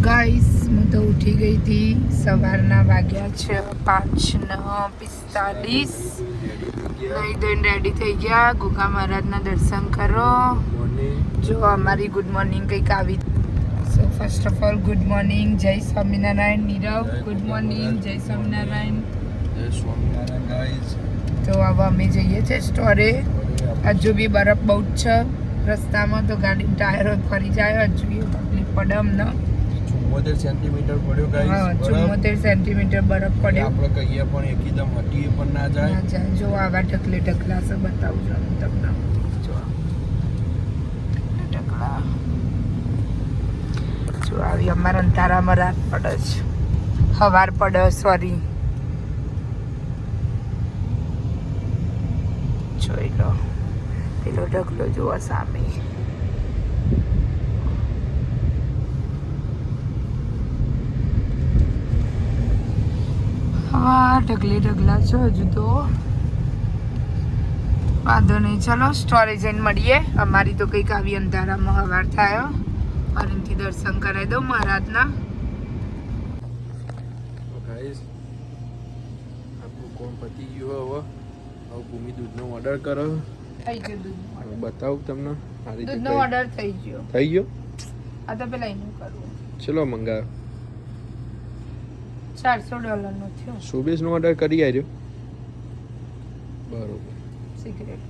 Guys હું તો ઉઠી ગઈ હતી. સવારના વાગ્યા છે 5:45. નહીં ધોઈને રેડી થઈ ગયા. ગુગા મહારાજના દર્શન કરો. જો અમારી ગુડ મોર્નિંગ કંઈક આવી. So first of all good morning. જય સ્વામિનારાયણ. Nirav good morning. જય સ્વામિનારાયણ. જય સ્વામિનારાયણ ગાઈઝ. તો હવે અમે જઈએ છીએ સ્ટોરે. હજુ બી બરફ બહુ જ છે રસ્તામાં, તો ગાડી ટાયરો ફરી જાય. હજુ એ તકલીફ પડે અમને. 74 સેન્ટીમીટર પડ્યો ગાઈઝ. હા, 74 સેન્ટીમીટર બરફ પડ્યો. આપણે કહીએ પણ એકદમ હટીએ પણ ના જાય. જો આવા ઢકલે ઢકલા છે, બતાવું છું તમને. જો ઢકલા જો આવી અમારા અંધારામાં રાત પડે છે, સવાર પડે, સોરી. જોઈ લો પેલો ઢગલો જુઓ સામે. હા, ઢગલે ઢગલા છે હજુ તો. વાંધો નહીં, ચલો સ્ટોરે જઈને મળીએ. અમારી તો કંઈક આવી અંધારામાં સવાર થયો. ફરીથી દર્શન કરાવી દઉં મહારાજના. ગાઈઝ આપણું કોમ પતી ગયું. હવે ભૂમિ દૂધનો ઓર્ડર કરો. થઈ ગયો દૂધ. બતાવું તમને. દૂધનો ઓર્ડર થઈ ગયો. થઈ ગયો. આ તો પેલા એનું કરવું. ચલો મંગાવ્યો. $400 નો થયો. શોબીસનો ઓર્ડર કરી આવ્યો. બરોબર. સિગરેટ.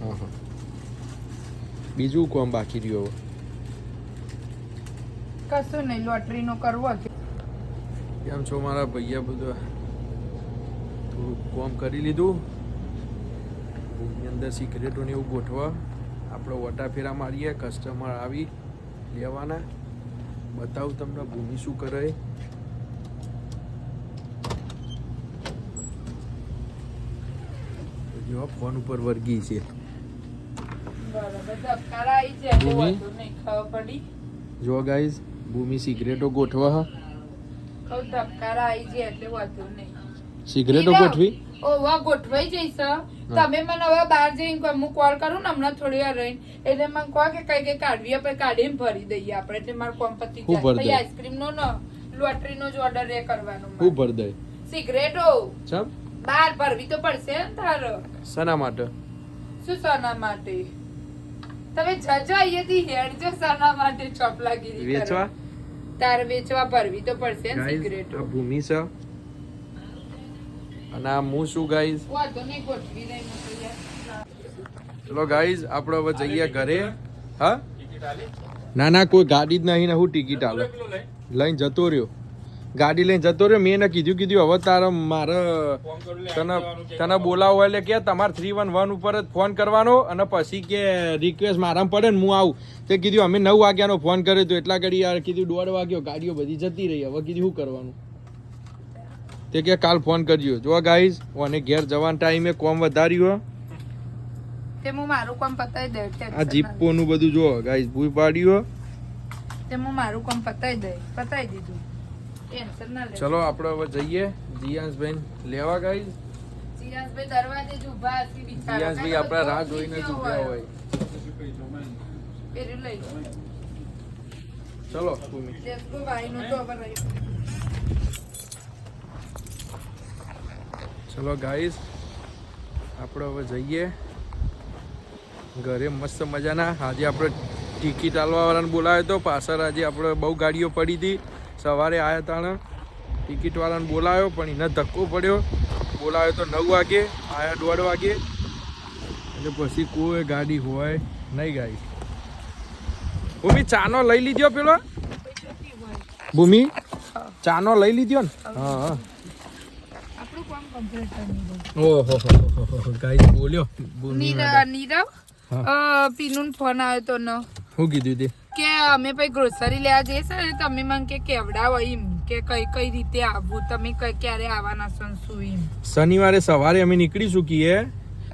હા હા. બીજું કોમ બાકી રહ્યો હવે? કશું નહીં, લોટરીનો કરવો હતો. કેમ છો મારા ભૈયા? બધા થોડું કોમ કરી લીધું. ભૂમિની અંદર સિગરેટોને એવું ગોઠવા આપણે વટા ફેરા મારીએ. કસ્ટમર આવી લેવાના. બતાવું તમને ભૂમિ શું કરે. જો ફોન ઉપર વર્ગી છે. જો ગાઈઝ ભૂમિ સિગરેટો ગોઠવા. સિગરેટો ગોઠવી. ઓવા ગોઠવાઈ જઈશ. તમે મને હવે બહાર જઈને હું કોલ કરું ને હમણાં થોડી વાર રહીને, એટલે મને કહો કે કઈ કઈ કાઢવી આપણે કાઢીને ભરી દઈએ આપણે. એટલે મારું કોમ પતી જાય. પછી આઈસ્ક્રીમ નો ને લોટરી નો જ ઓર્ડર એ કરવાનો. હું ભર દે સિગરેટો ચમ બહાર ભરવી તો પડશે ને તારો. સના માટે? શું સના માટે? તમે જજો અહીંયાથી હેડજો. સના માટે ચોપલાગીરી વેચવા? તારે વેચવા ભરવી તો પડશે ને સિગરેટો. આ ભૂમિ છે અને આ હું શું ગાઈઝ. વાતો નહીં ગોઠવી દઈ મોકલી. ચલો ગાઈઝ આપણે હવે જઈએ ઘરે. હા ના ના, કોઈ ગાડી જ નહીં ને હું ટિકિટ આલે લઈને જતો રહ્યો. ગાડી લઈને જતો રહ્યો. મેં એને કીધું હવે તારે મારે તને બોલાવો એટલે કે તમારે 311 ઉપર જ ફોન કરવાનો અને પછી કે રિક્વેસ્ટ મારામાં પડે ને હું આવું. તે કીધું અમે 9 વાગ્યાનો ફોન કર્યો તો એટલા ઘડી યાર કીધું 1:30 વાગ્યો, ગાડીઓ બધી જતી રહી. હવે કીધું શું કરવાનું? તે કે કાલ ફોન કરજો. જો ગાઈઝ અને ઘેર જવાના ટાઈમે કોમ વધાર્યું. તે હું મારું કામ પતાઈ દે. આ જીપોનું બધું જો ગાઈઝ ભૂઈ પાડ્યું. તે હું મારું કામ પતાઈ દીધું. ટેન્શન ના લે. ચલો આપણે હવે જઈએ જીયાસભાઈ લેવા. ગાઈઝ જીયાસભાઈ દરવાજે જ ઊભા હશે બિચારા. જીયાસભાઈ આપણા રાહ જોઈને જ ઊભા હોય. પેલું લઈ લો. ચલો ભૂમિ. દેખો ભાઈનો તો હવે રહ્યો. ચલો ગાઈઝ આપણે હવે જઈએ ઘરે. મસ્ત મજાના આજે આપણે ટિકિટ આલવાવાળાને બોલાવ્યો હતો. પાછળ આજે આપણે બહુ ગાડીઓ પડી હતી. સવારે આવ્યા હતા ટિકિટવાળાને બોલાવ્યો પણ એને ધક્કો પડ્યો. બોલાવ્યો તો 9 વાગે, આવ્યા 1:30 વાગે. એટલે પછી કોઈ ગાડી હોય નહીં. ગાઈઝ ભૂમિ ચાનો લઈ લીધો પેલો. ભૂમિ ચાનો લઈ લીધો ને? હા. ઓહો ગાઈસ બોલ્યો નીરવ પીનું ફોન આવ્યો તો ન. શું કીધું તે? કે અમે પછી ગ્રોસરી લેવા જઈએ છે ને, તમે મને કે કેવડાવો એમ કે કઈ રીતે આવવું, તમે ક્યારે આવવાના છો શું એમ. શનિવારે સવારે અમે નીકળીશું. કીએ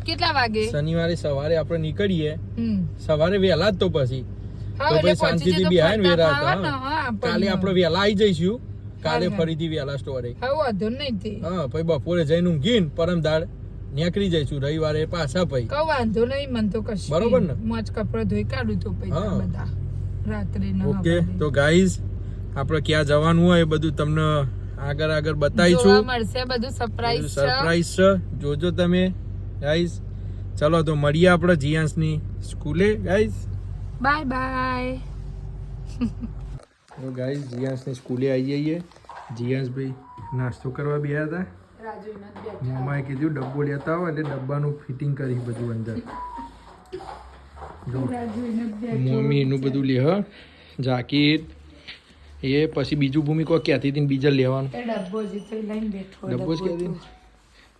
કેટલા વાગે? શનિવારે સવારે આપણે નીકળીએ સવારે વહેલા જ. તો પછી શાંતિથી બિહાય ને વેરા હતા. કાલે આપણે વહેલા આવી જઈશું. કાલે ફરીથી વહેલા સ્ટોરે. હા પછી બપોરે જઈને ઊંઘીને પરમદાડ નીકળી જઈશું. રવિવારે પાછા પછી કઈ વાંધો નહીં. મન તો કશું બરોબર ને. મોજ કપડા ધોઈ કાઢું તો પછી બધા રાત્રે. ઓકે તો ગાઈઝ આપણે ક્યાં જવાનું હોય એ બધું તમને આગળ જોવા બતાવીશું. મળશે બધું સરપ્રાઈઝ છે. સરપ્રાઈઝ છે, જોજો તમે ગાઈઝ. ચલો તો મળીએ આપણે જીયાંશની સ્કૂલે ગાઈઝ. Bye bye. તો ગાઈઝ જીયાંશની સ્કૂલે આવી જઈએ. જીયાંશભાઈ નાસ્તો કરવા બેઠા હતા. મમ્માએ કીધું ડબ્બો લેતા આવો એટલે ડબ્બાનું ફિટિંગ કરી બધું અંદર. મમ્મી એનું બધું લે હ જાકીટ એ પછી બીજું ભૂમિ કોઈ કહેતી હતી ને બીજા લેવાનું ડબ્બો જ તો લઈને બેઠો. ડબ્બો જ કહેતી.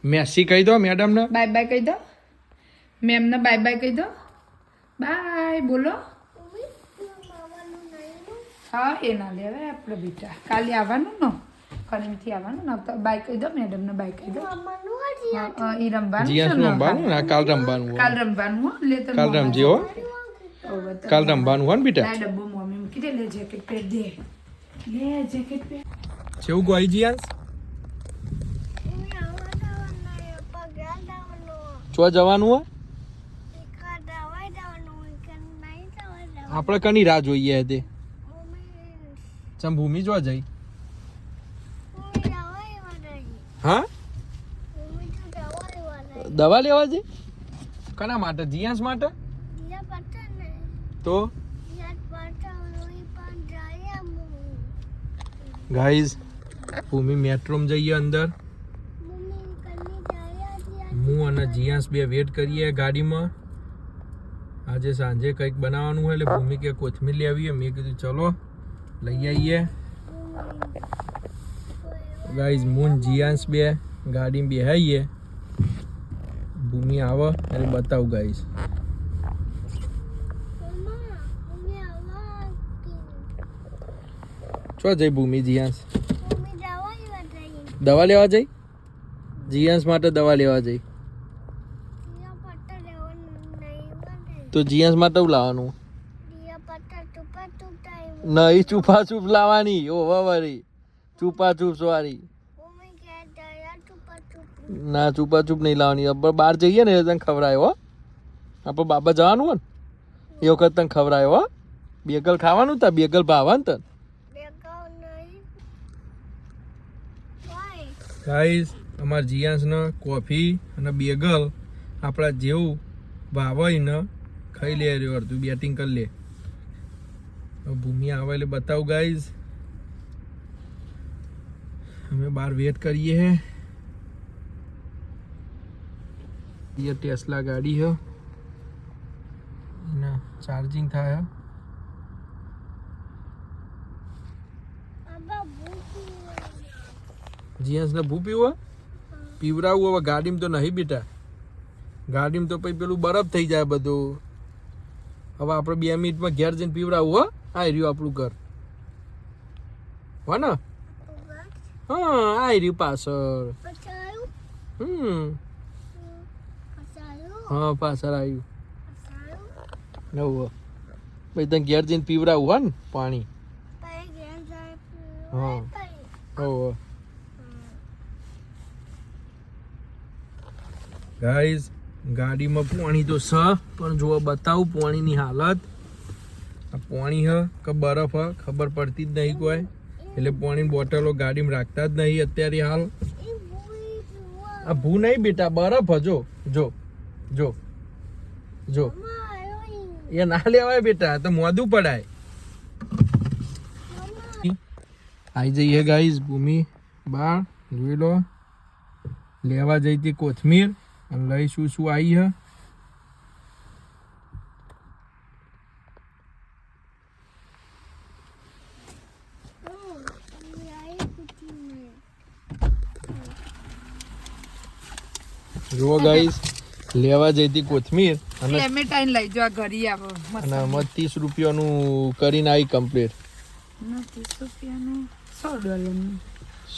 મેસી કહી દો મેડમને. બાય બાય કહી દો. મેમને બાય બાય કહી દો. બાય બોલો. હા એ ના લેવાય આપણે બેટા. કાલે આવવાનું ને ફરીથી આવવાનું ને તો બાય કહી દો મેડમને બાય કહી દો. ઈ રમવાનું છે જીયાંશ ને. રમવાનું ને કાલ રમવાનું હોય. કાલ રમવાનું હો. લે તો કાલ રમજે હો. કાલ રમવાનું હોય ને બેટા. આ ડબ્બો મમ્મી મૂકી દે. લે જેકેટ પહેર દે. લે જેકેટ પહેર. કેવું ગઈ જીયાંશ? ચો જવાનું હોય? આપણે કની રાહ જોઈએ તે? ચમ ભૂમિ જો જઈ? હા દવા લેવા જઈ? કના માટે? જીયાંશ માટે? તો ગાઈઝ ભૂમિ મેટ્રોમાં જઈએ અંદર. હું અને જીયાંશ બે વેટ કરીએ ગાડીમાં. આજે સાંજે કંઈક બનાવવાનું હોય એટલે ભૂમિ કે કોથમીર લઈ આવીએ. મેં કીધું ચલો લઈ આવીએ. ગાઈઝ હું જીયાંશ બે ગાડીમાં બેહાઈએ. ભૂમિ આવે એટલે બતાવું ગાઈઝ. ચો જઈ ભૂમિ જીયાંશ? દવા લેવા જઈ? જીયાંશ માટે દવા લેવા જઈ? તો જીયાંશ માટે શું લાવવાનું? નહીં ચૂપા ચૂપ લાવવાની. ઓ વારી ચૂપા ચૂપ વાળી ના ચૂપા ચૂપ નહીં લાવવાની. આપણે બહાર જઈએ ને તને ખવડાયો હો. આપણે બાબા જવાનું હોય ને એ વખત તને ખવડાયો હો. બેગલ ખાવાનું તા બેગલ ભાવા ને તને. ગાઈસ અમારા જીયાંશને કોફી અને બેગલ આપણા જેવું ભાવાય ને ખાઈ લે રહ્યો. તું બેટિંગ કરી લે. ભૂમિ આવે એટલે બતાવું ગાઈઝ. અમે બહાર વેટ કરીએ હે. ये टेस्ला गाड़ी है ना चार्जिंग था है. જીયાંશ ને ભૂ પીવો પીવરાવું હવે ગાડીમાં તો નહીં બેટા. ગાડીમાં તો પછી પેલું બરફ થઈ જાય બધું. હવે આપણે 2 મિનિટમાં ઘેર જઈને પીવરાવું હો. આ રહ્યું આપણું ઘર હો ને. હા આ રહ્યું પાછળ. હા પાછળ આવ્યું. નવું પછી તને ઘેર જઈને પીવરાવું હો ને પાણી. હા હો. ગાઈઝ ગાડીમાં પાણી તો છે પણ જો બતાવું પાણીની હાલત. આ પાણી હ કે બરફ હ ખબર પડતી જ નહીં કોઈ. એટલે પાણીની બોટલો ગાડીમાં રાખતા જ નહીં અત્યારે હાલ. આ ભૂ નહીં બેટા બરફ હ. જો જો જો જો એ ના લેવાય બેટા તો મોદું પડાય. આવી જઈએ ગાઈઝ ભૂમિ બાર જોઈ લો. લેવા જઈ હતી કોથમીર અને લઈશું શું આવી હે. જુઓ ગાઈસ લેવા જઈ હતી કોથમીર અને ક્લેમેટાઇન લઈ જો આ ઘરી આવો અને 30 રૂપિયાનું કરીને આવી કમ્પ્લીટ. 30 રૂપિયાનું $100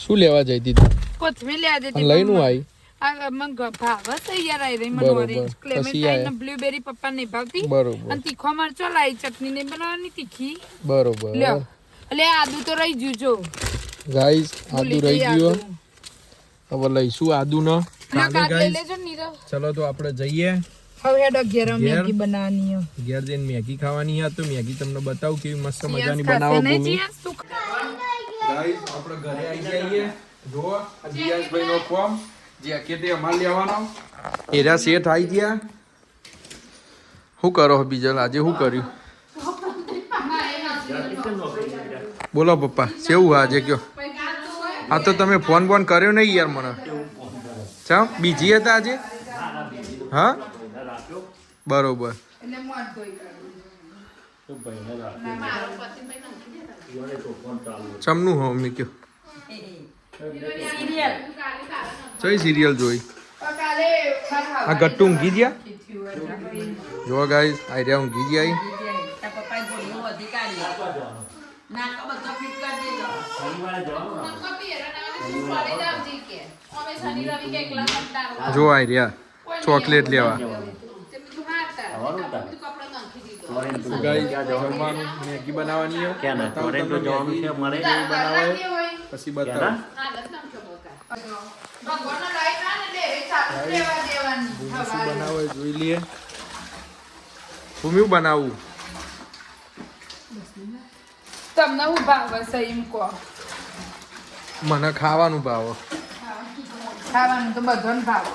શું લેવા જઈ હતી કોથમીર લેવા જઈ હતી લઈને આવી. આ મંગ ભાવ તૈયાર આવી રહી મને ઓરેન્જ ક્લેમેટાઇન ને બ્લૂબેરી પપ્પા નહીં ભાવતી. બરોબર. અને તીખો મરચો લાઈ ચટણી ને બનાવવાની તીખી. બરોબર. લ્યો એટલે આદુ તો રહી ગયું જો ગાઈસ આદુ રહી ગયું. હવે લઈશું આદુ નો. ચલો તો આપણે જઈએ. હવે હેડો ઘેર મેગી બનાવવાની. ઘેર જઈને મેગી ખાવાની છે તો મેગી તમને બતાવું કેવી મસ્ત મજાની બનાવો ભૂમિ. ગાઈસ આપણે ઘરે આવી જઈએ. જો દિયાસભાઈ નો ફોર્મ જે કેતે અમાર લેવાનો એરા સેટ આવી ગયા. શું કરો બીજલ આજે શું કર્યું? બોલો પપ્પા કેવું આજે કયો? આ તો તમે ફોન બોન કર્યો નહીં યાર મને. ચા બીજી હતા આજે? હા બરોબર. ચમનું હો મેં કયો કઈ સિરિયલ જોઈ? આ ગટ્ટુ ઊંઘી ગયા. જો ગાઈસ આ રહ્યા ઊંઘી ગયા. જો આ રહ્યા ચોકલેટ લેવા. જમવાનું મેગી બનાવવાની પછી બતાવો. શું બનાવો જોઈ લઈએ. ભૂમિ બનાવવું તમને હું ભાવે છે એમ કહો. મને ખાવાનું ભાવ. ખાવાનું તો બધોને ભાવે.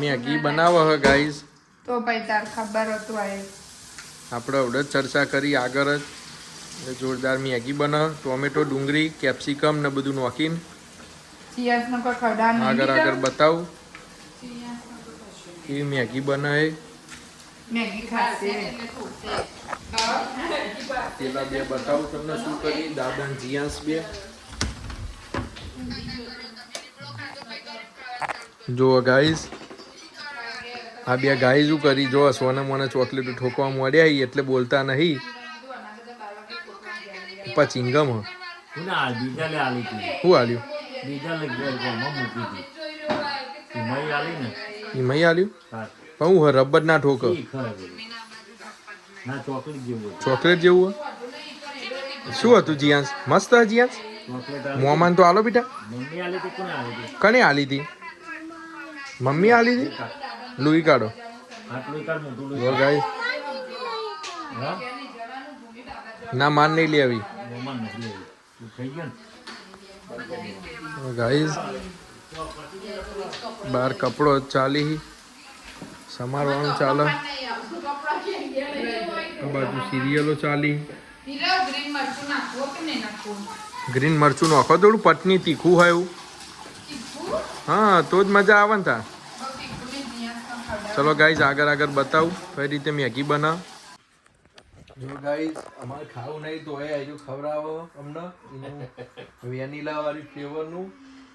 મેગી બનાવો હે ગાઈસ. તો ભાઈ તાર ખબર હતું આ આપણે અવડે જ ચર્ચા કરી આગળ જ. જોરદાર મેગી બનાવ ટોમેટો ડુંગળી કેપ્સિકમ ને બધું નાખીને ચિયાસનો કોઈ ખડા નહીં આગળ બતાવું કેવી મેગી બનાવે. મેગી ખાશે પેલા બે બતાવું તમને શું કરી. દાદા ને જીયાસ બે જો ગાઈસ આ બે ગાઈ શું કરી. જો સોના મને ચોકલેટ ઠોકવા મળ્યા એટલે બોલતા નહીં. પપ્પા ચિંગમ હ શું આલ્યું? હિમઈ આલ્યું પણ હું રબર ના ઠોક. ચોકલેટ જેવું શું હતું જીયાસ? મસ્ત હ જીયાસ. મોમાન તો આલો બેટા. કને આલી હતી? મમ્મી આલી હતી. લુઈ કાઢો. ના માન નહીં લેવી ગાઈસ. બાર કપડો ચાલી સમારવાનું ચાલે. આ બાજુ સિરિયલો ચાલી. ગ્રીન મરચું નાખો થોડું પટની તીખું હોય એવું. હા તો જ મજા આવે ને તા. ચલો ગાઈસ આગળ બતાવું કઈ રીતે મેગી બનાવ. જો ગાઈસ અમારે ખાવું નહીં તો એ આજુ ખવડાવો અમને વેનીલા વાળી ફ્લેવર નું.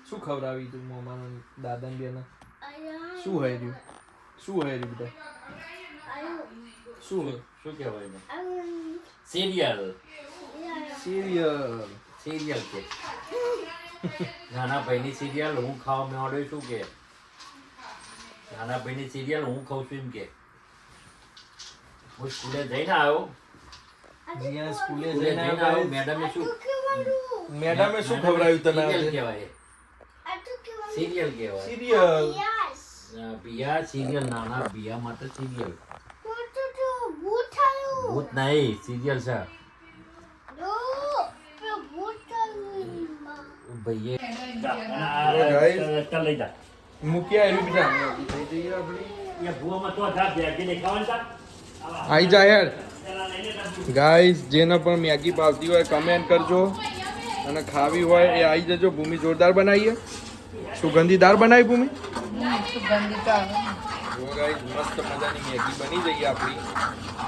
શું ખવડાવી તું મમ્મા દાદા ને બેના? શું હોય રહ્યું? શું હોય રહ્યું બેટા? શું કહેવાય? સિરિયલ કે નાના ભાઈની સિરિયલ હું ખાવા મેળવ્યો છું કે નાના ભાઈની સિરિયલ હું ખાઉં છું એમ કે હું સ્કૂલે જઈને આવ્યો. જીયા સ્કૂલે સ્કૂલે જઈને જઈને આવ્યો. મેડમે શું ખવડાવ્યું તને? સિરિયલ કહેવાય. સિરિયલ કહેવાય. સિરિયલ બિયા સિરિયલ નાના બિયા માટે સિરિયલ. ભૂત નહીં સિરિયલ છે ભાઈએ. મૂકી આવ્યું બેટા. આઈ જા યાર. ગાઈસ જેને પણ મેગી ભાવતી હોય કમેન્ટ કરજો અને ખાવી હોય એ આવી જજો. ભૂમિ જોરદાર બનાવીએ. સુગંધીદાર બનાવી ભૂમિ. સુગંધી તો આવે. જો ગાઈસ મસ્ત મજાની મેગી બની જઈ આપણી.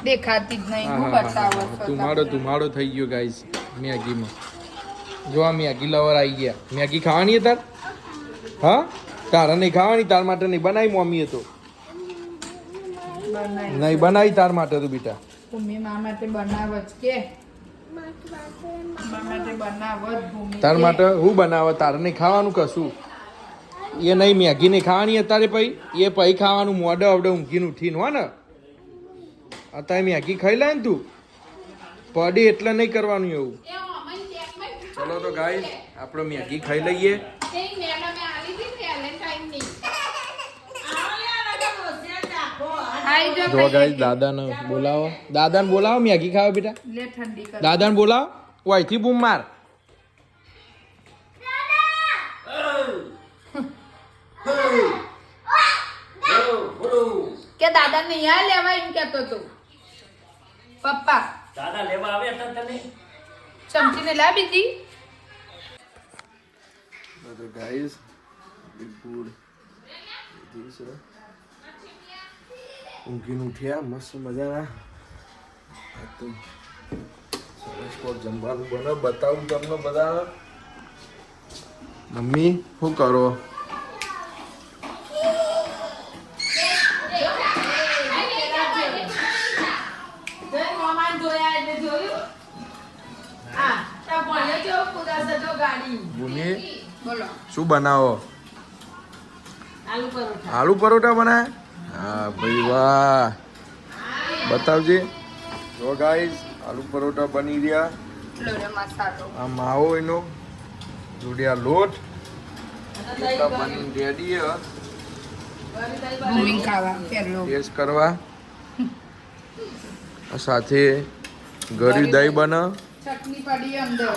દેખાતી જ નહીં. હું બતાવો છો ધુમાડો થઈ ગયો ગાઈસ મેગીમાં. જો આ મેગી લવર આવી ગયા. મેગી ખાવાની તાર? હા તારે નહીં ખાવાની. તાર માટે નહીં બનાવી મમ્મીએ તો. નહીં બનાવી તાર માટે તો બેટા. ભૂમિ મા માટે બનાવ જ કે મા માટે બનાવ જ ભૂમિ તાર માટે હું બનાવે? તારે નહીં ખાવાનું કશું. એ નહીં મેગી નહીં ખાવાની અત્યારે પછી એ પછી ખાવાનું મોઢે અવડે ઊંઘીને ઉઠીને હો ને. અત્યારે મેગી ખાઈ લે ને તું પડી એટલે નહીં કરવાનું એવું. ચલો તો ગાઈસ આપણે મેગી ખાઈ લઈએ. જો ગાઈસ દાદાને બોલાવો. દાદાને બોલાવો મેગી ખાવા બેટા. લે ઠંડી કર. દાદાને બોલાવો. ઓયથી બૂમ માર કે દાદા નહીં આ લેવા એમ કહેતો તો પપ્પા દાદા લેવા આવે હતા તને ચમચીને લા બીજી તો ગાઈસ ગુડ ઊંઘીને ઉઠ્યા મસ્ત મજાના તો સરસ કોક જમવાનું બને બતાવું તમને બધા મમ્મી શું કરો બુની શું બનાવો આલુ પરોઠા બનાવે હા ભાઈ વાહ બતાવજે જો ગાઈસ આલુ પરોઠા બની રહ્યા આ માવો એનો જોડિયા લોટ બની રેડી ટેસ્ટ કરવા સાથે ગળ્યું દહીં બને ચટણી પડી અંદર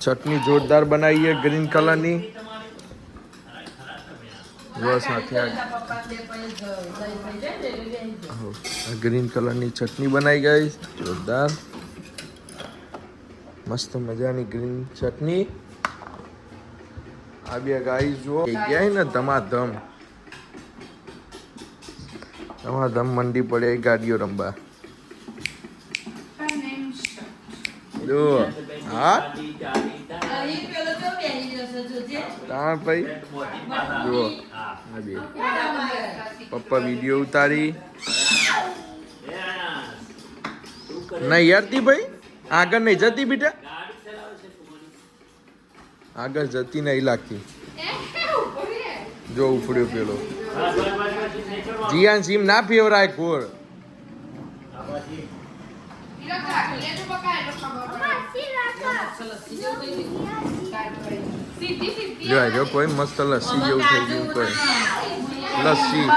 ચટણી જોરદાર બનાવીએ ગ્રીન કલરની જો સાથે ગ્રીન કલરની ચટણી બનાવી ગઈ જોરદાર મસ્ત મજાની ગ્રીન ચટણી આ બે ગાઈ જો ગયા ને ધમાધમ મંડી પડે ગાડીઓ રમવા જો હા તાણ ભાઈ જુઓ આ બે પપ્પા વિડીયો ઉતારી નહીં યારતી ભાઈ આગળ નહીં જતી બેટા આગળ જતી નહીં લાગતી જો ઉપડ્યો પેલો જીયાન સીમ ના ફેવરાય કોર જો કોઈ મસ્ત લસ્સી જેવું થઈ ગયું કોઈ લસ્સી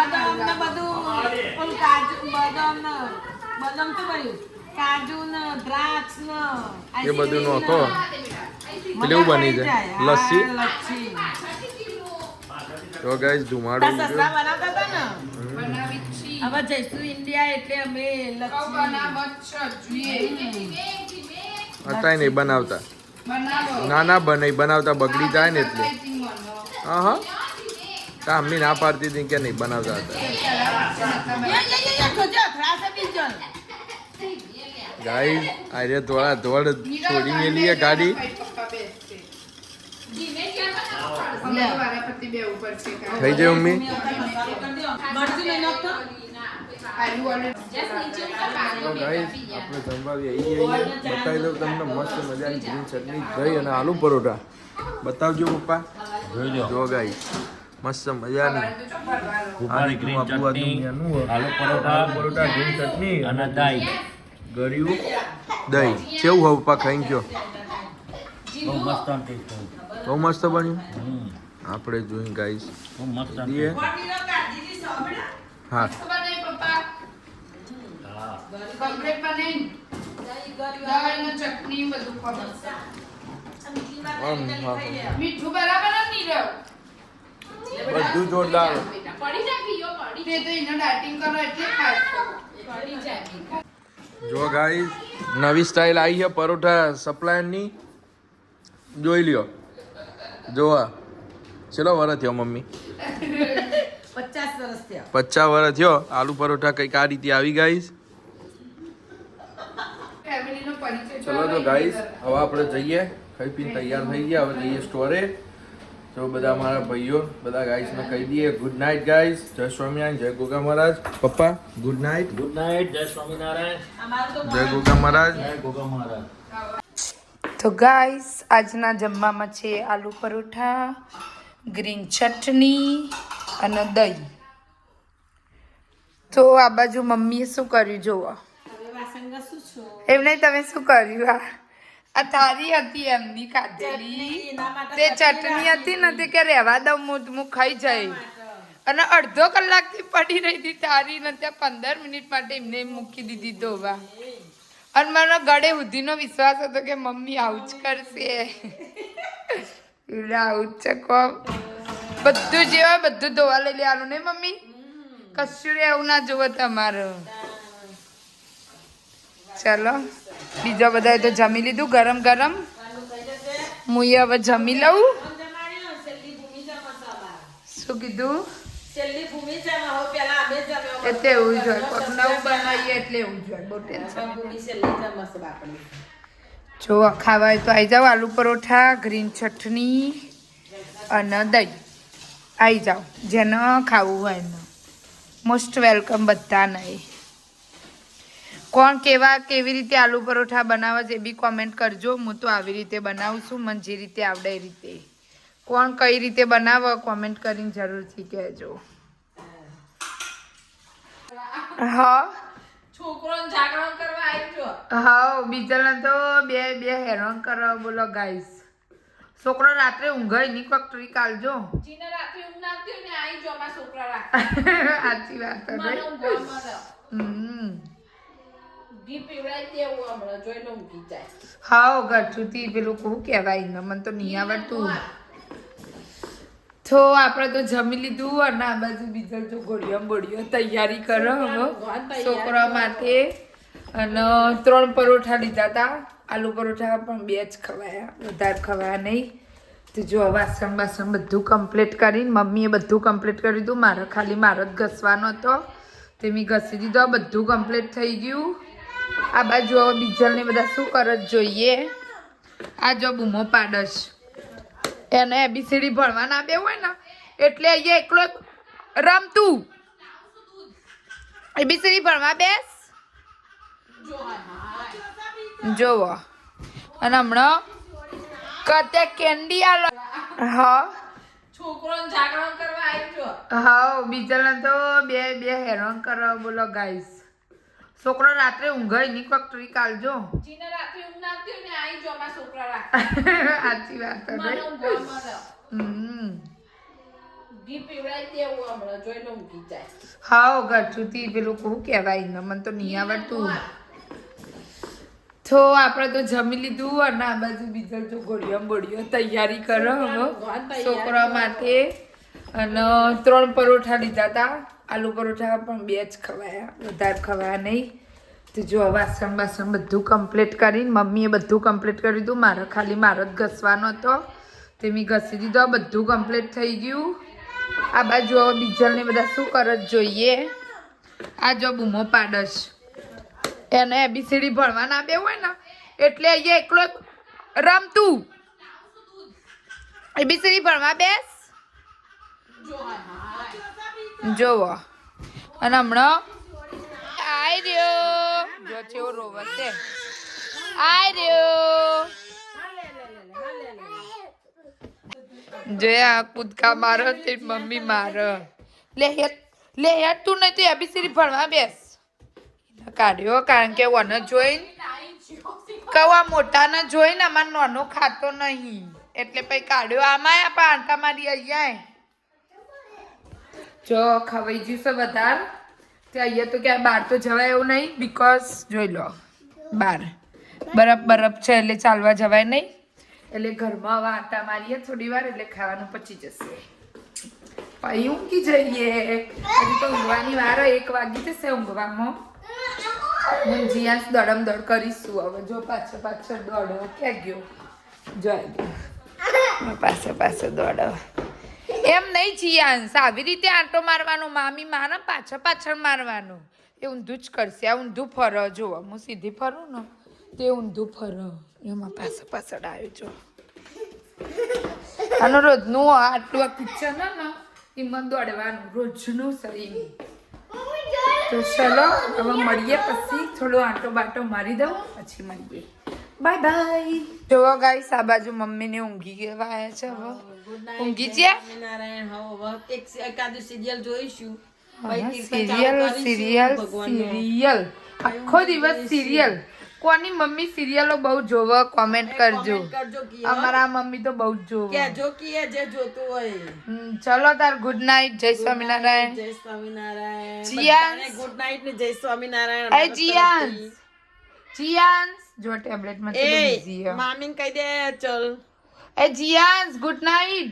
એ બધું નોખો પેલું બની જાય લસ્સી તો ગાઈસ ધુમાડો હવે જઈશું ઇન્ડિયા એટલે અમે અત્યારે નહીં બનાવતા ના ના બને બનાવતા બગડી જાય ને એટલે હા હા તા અમ્મી ના પાડતી હતી કે નહીં બનાવતા હતા ગાઈસ આરે થોડા ધોળ છોડી મેલી ગાડી થઈ જાય મમ્મી આપણે જમવા બતાવી દઉં તમને મસ્ત મજાની ગ્રીન ચટણી દહીં અને આલુ પરોઠા બતાવજો પપ્પા જો ગાઈ મસ્ત મજાની ગ્રીન ચટણી આલુ પરોઠા ગ્રીન ચટણી અને દહીં ગળ્યું દહીં કેવું હવે પપ્પા ખાઈ ગયો બહુ મસ્ત ટેસ્ટ બહુ મસ્ત બન્યું આપણે જોઈ ગાઈસ બહુ મસ્ત દઈએ હા મીઠું બરાબર બધું જોરદાર જો ગાઈસ નવી સ્ટાઇલ આવી છે પરોઠા સપ્લાયરની જોઈ લ્યો જોવા ચલો વરસ થયો મમ્મી 50 વર્ષ થયો આલુ પરોઠા કઈક આ રીતે આવી ગાઈસ ચલો તો ગાઈસ હવે આપણે જઈએ ખાઈ પીને તૈયાર થઈ ગયા હવે જઈએ સ્ટોરે તો બધા મારા ભાઈઓ બધા ગાઈસને કહી દઈએ ગુડ નાઇટ ગાઈસ જય સ્વામિનારાયણ જય ગોગા મહારાજ પપ્પા ગુડ નાઇટ જય સ્વામિનારાયણ જય ગોગા મહારાજ જય ગોગા મહારાજ તો ગાઈસ આજના જમવામાં છે આલુ પરોઠા ગ્રીન ચટણી અને દહીં તો આ બાજુ મમ્મીએ શું કર્યું જોવો એમને તમે શું કર્યું આ થારી હતી એમની કાઢેલી તે ચટણી હતી ને તે કે રહેવા દઉં હું ખાઈ જાય અને અડધો કલાકથી પડી રહી હતી થારી ને ત્યાં 15 મિનિટ માટે એમને મૂકી દીધી ધોવા અને મારો ગળે સુધીનો વિશ્વાસ હતો કે મમ્મી આવું જ કરશે એટલે આવું જ છે કો બધું જે હોય બધું ધોવા લઈ લેવાનું નહીં મમ્મી કશું એવું ના જુઓ તમારું ચલો બીજા બધા તો જમી લીધું ગરમ ગરમ હું હવે જમી લઉં શું કીધું એટલે એવું જ હોય કોક નવું બનાવીએ એટલે એવું જ હોય બહુ ટેન્શન જો ખાવા હોય તો આવી જાઓ આલુ પરોઠા ગ્રીન ચટણી અને દહીં આવી જાઓ જેને ખાવું હોય એને મોસ્ટ વેલકમ બધાને કોણ કેવી રીતે આલુ પરોઠા બનાવે છે એ બી કોમેન્ટ કરજો હું તો આવી રીતે બનાવું છું મને જે રીતે આવડે એ રીતે કોણ કઈ રીતે બનાવે કોમેન્ટ કરીને જરૂરથી કહેજો હા છોકરોને જાગરણ કરવા આવ્યો હા બીજાને તો બે હેરાન કરવા બોલો ગાઈસ છોકરો રાત્રે ઊંઘાય નહીં કોક ટ્રીક આલજો જીને રાત્રે ઊંઘ ના આવતી હોય ને આઈ જો અમારા છોકરા રાત્રે સાચી વાત મને હમ ઘી પીવડાવી દેવું હમણાં જોઈને ઊંઘી જાય હા ગઠુથી પેલું કહું કહેવાય ને મને તો નહીં આવડતું તો આપણે તો જમી લીધું અને આ બાજુ બીજા જો ગોળીઓ તૈયારી કરો હવે છોકરા માટે અને 3 પરોઠા લીધા હતા આલુ પરોઠા પણ 2 જ ખવાયા વધારે ખવાયા નહીં તો જો વાસણ બધું કમ્પ્લીટ કરીને મમ્મીએ બધું કમ્પ્લીટ કરી દીધું મારે જ ઘસવાનો હતો તે મેં ઘસી દીધો બધું કમ્પ્લીટ થઈ ગયું આ બાજુ હવે બીજલને બધા શું કરે જોઈએ આ જો બૂમો પાડશ એને એબીસીડી ભણવા ના બે હોય ને એટલે અહીંયા એકલો રમતું એબીસીડી ભણવા બેસ જોવો અને હમણાં કતે કેન્ડી આલો હા છોકરોને જાગરણ કરવા આવ્યો હા બીજાને તો બે હેરાન કરવા બોલો ગાઈસ છોકરો રાત્રે ઊંઘાય નહીં કોક ટ્રીક આલજો જીને રાત્રે ઊંઘ ના આવતી હોય ને આઈ જો અમારા છોકરા રાત્રે સાચી વાત મને ઊંઘવા હમ ઘી પીવડાવી દેવું હમણાં જોઈને ઊંઘી જાય હા ગઠુથી પેલું કહું કહેવાય ને મને તો નહીં આવડતું તો આપણે તો જમી લીધું અને આ બાજુ બીજા જો ગોળીઓ તૈયારી કરો હવે છોકરા માટે અને 3 પરોઠા લીધા હતા આલુ પરોઠા પણ 2 જ ખવાયા વધારે ખવાયા નહીં તો જો વાસણ બધું કમ્પ્લીટ કરીને મમ્મીએ બધું કમ્પ્લીટ કરી દીધું મારે જ ઘસવાનો હતો તે મેં ઘસી દીધો બધું કમ્પ્લીટ થઈ ગયું આ બાજુ હવે બીજલને બધા શું કરે જોઈએ આ જો બૂમો પાડશ એને એબીસીડી ભણવા ના બે હોય ને એટલે અહીંયા એકલો રમતું એબીસીડી ભણવા બેસ જોવો અને હમણાં આઈ રહ્યો જો ચેવો રોવે છે આઈ રહ્યો જોયા કૂદકા મારો તે મમ્મી મારો લે યાર તું નહીં તો એબીસીડી ભણવા બેસ કાઢ્યો કારણ કે વન જોઈને કવા મોટાને જોઈને અમાર નાનો ખાતો નહીં એટલે પછી કાઢ્યો આમાં આપણે આંટા મારી અહીંયા જો ખવાઈ જશે વધારે તે અહીંયા તો ક્યાંય બહાર તો જવાય એવું નહીં બીકોઝ જોઈ લો બહાર બરફ છે એટલે ચાલવા જવાય નહીં એટલે ઘરમાં હવે આંટા મારીએ થોડી વાર એટલે ખાવાનું પચી જશે પછી ઊંઘી જઈએ હજી તો ઊંઘવાની વાર 1 વાગી જશે ઊંઘવામાં હું જીયાસ દડમ દડ કરીશું હવે જો પાછળ દોડો ક્યાં ગયો જોઈ ગયો પાછળ દોડો એમ નહીં જીયાંશ આવી રીતે આંટો મારવાનો મામી મારા પાછળ મારવાનું એ ઊંધું જ કરશે આ ઊંધું ફરો જો હું સીધી ફરું ને તે ઊંધું ફરો એમાં પાછળ આવ્યો જો આનું રોજનું આટલું આ કિચન ને એમાં દોડવાનું રોજનું શરીર તો ચલો હવે મળીએ પછી થોડો આંટો બાટો મારી દઉં પછી મળીએ બાય બાય જોવો ગાઈસ આ બાજુ મમ્મીને ઊંઘી ગવા આવ્યા છે હવે ઊંઘી છે એકાદું સિરિયલ જોઈશું સિરિયલ આખો દિવસ સિરિયલ કોની મમ્મી સિરિયલો બહુ જોવે કોમેન્ટ કરજો અમારા મમ્મી તો બહુ જ જોવે કેજો કે જે જોતું હોય ચલો તાર ગુડ નાઇટ જય સ્વામિનારાયણ જય સ્વામિનારાયણ જીયાન ગુડ નાઇટ ને જય સ્વામિનારાયણ એ જીયાન જીયાન્સ જો ટેબ્લેટ માં તો બિઝી હે મામીને કહી દે ચલ એ જીયાન્સ ગુડ નાઇટ